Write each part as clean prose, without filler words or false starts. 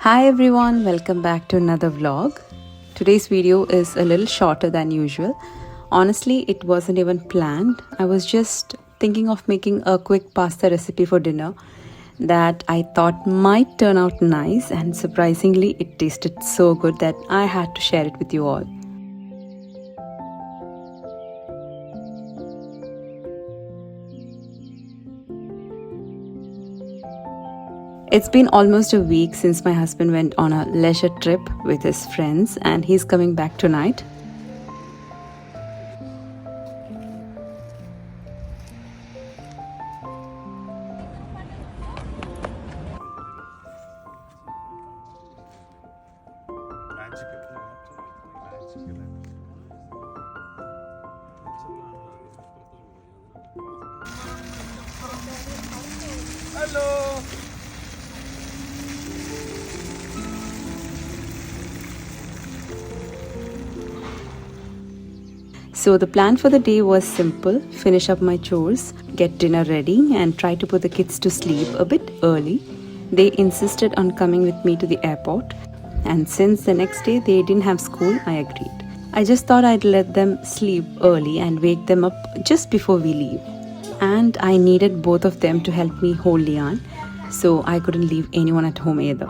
Hi everyone, welcome back to another vlog. Today's video is a little shorter than usual. Honestly, it wasn't even planned. I was just thinking of making a quick pasta recipe for dinner that I thought might turn out nice, and surprisingly, it tasted so good that I had to share it with you all. It's been almost a week since my husband went on a leisure trip with his friends, and he's coming back tonight. Hello. So the plan for the day was simple: finish up my chores, get dinner ready, and try to put the kids to sleep a bit early. They insisted on coming with me to the airport, and since the next day they didn't have school, I agreed. I just thought I'd let them sleep early and wake them up just before we leave. And I needed both of them to help me hold Lian, so I couldn't leave anyone at home either.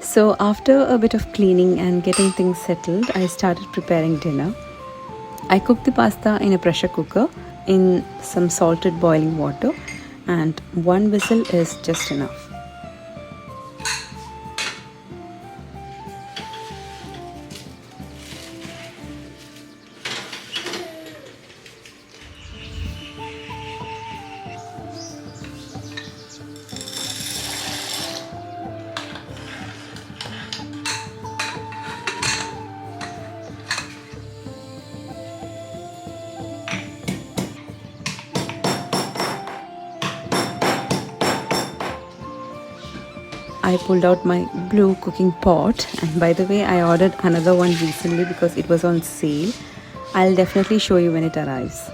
So, after a bit of cleaning and getting things settled, I started preparing dinner. I cooked the pasta in a pressure cooker in some salted boiling water, and one whistle is just enough. I pulled out my blue cooking pot, and by the way, I ordered another one recently because it was on sale. I'll definitely show you when it arrives.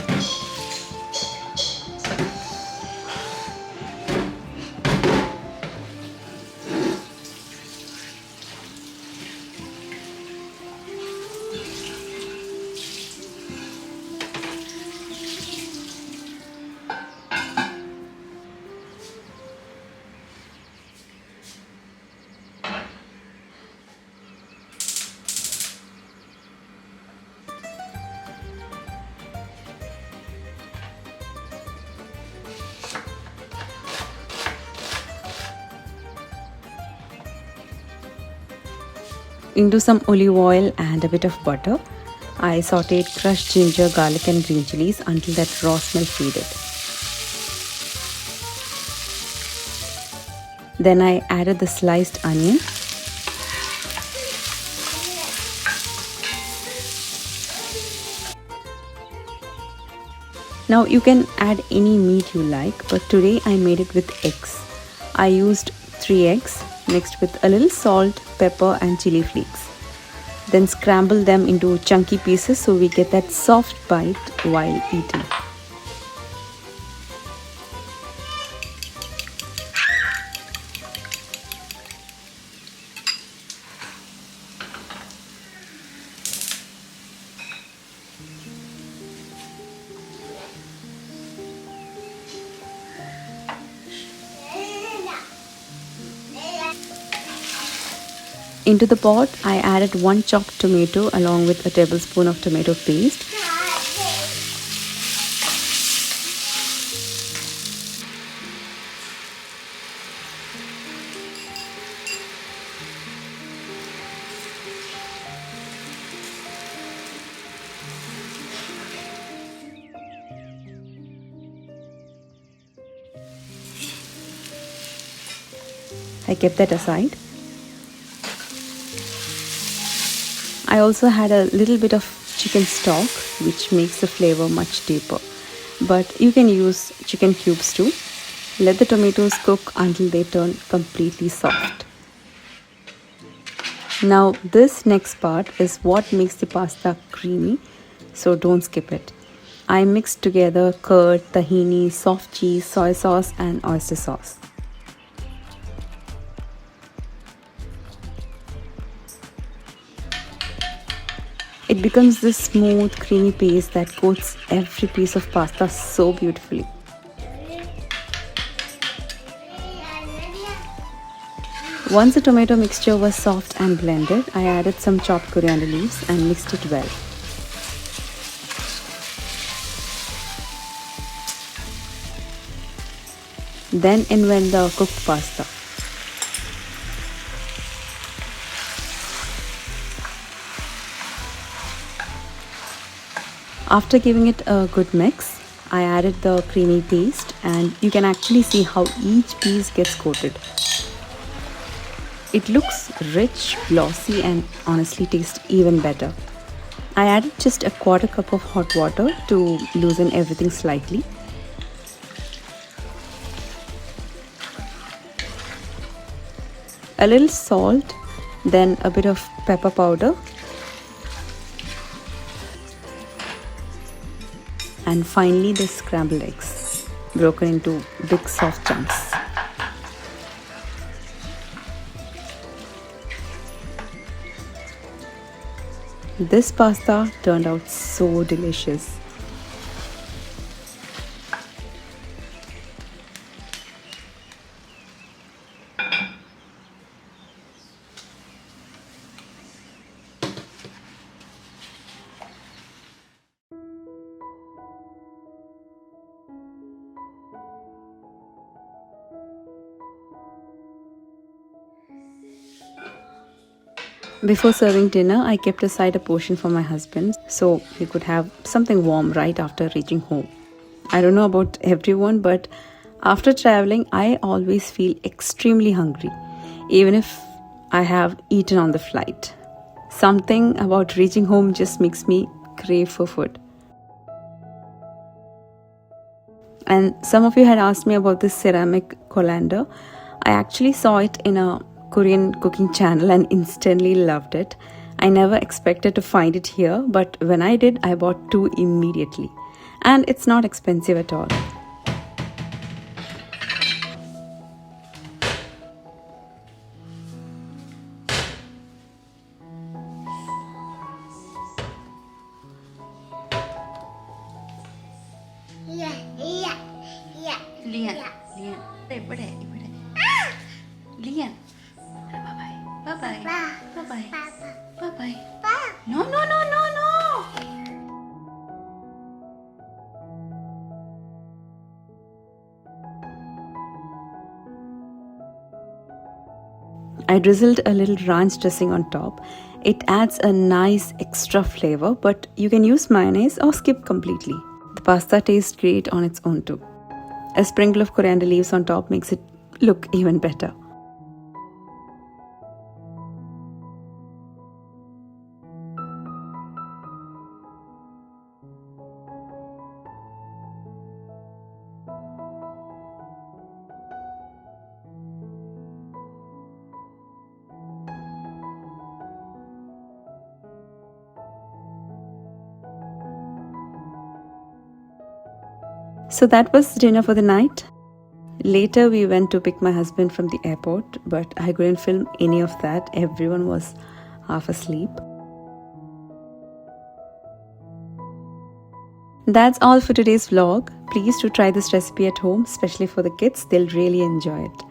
Into some olive oil and a bit of butter, I sauteed crushed ginger, garlic and green chillies until that raw smell faded. Then I added the sliced onion, now you can add any meat you like, but today I made it with eggs. I used 3 eggs mixed with a little salt, pepper and chili flakes. Then scramble them into chunky pieces so we get that soft bite while eating. Into the pot, I added 1 chopped tomato along with a tablespoon of tomato paste. I kept that aside. I also had a little bit of chicken stock, which makes the flavor much deeper. But you can use chicken cubes too. Let the tomatoes cook until they turn completely soft. Now this next part is what makes the pasta creamy, so don't skip it. I mixed together curd, tahini, soft cheese, soy sauce and oyster sauce. It becomes this smooth, creamy paste that coats every piece of pasta so beautifully. Once the tomato mixture was soft and blended, I added some chopped coriander leaves and mixed it well. Then in went the cooked pasta. After giving it a good mix, I added the creamy paste and you can actually see how each piece gets coated. It looks rich, glossy and honestly tastes even better. I added just a 1/4 cup of hot water to loosen everything slightly. A little salt, then a bit of pepper powder. And finally the scrambled eggs, broken into big soft chunks. This pasta turned out so delicious. Before serving dinner, I kept aside a portion for my husband so he could have something warm right after reaching home. I don't know about everyone, but after traveling, I always feel extremely hungry, even if I have eaten on the flight. Something about reaching home just makes me crave for food. And some of you had asked me about this ceramic colander. I actually saw it in a Korean cooking channel and instantly loved it. I never expected to find it here, but when I did, I bought 2 immediately. And it's not expensive at all. Lian, ഇവിടെ Lian. Bye-bye. Bye-bye. Bye-bye. No. I drizzled a little ranch dressing on top. It adds a nice extra flavor, but you can use mayonnaise or skip completely. The pasta tastes great on its own too. A sprinkle of coriander leaves on top makes it look even better. So that was dinner for the night. Later we went to pick my husband from the airport, but I couldn't film any of that. Everyone was half asleep. That's all for today's vlog. Please do try this recipe at home, especially for the kids. They'll really enjoy it.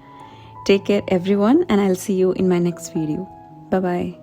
Take care everyone, and I'll see you in my next video. Bye bye.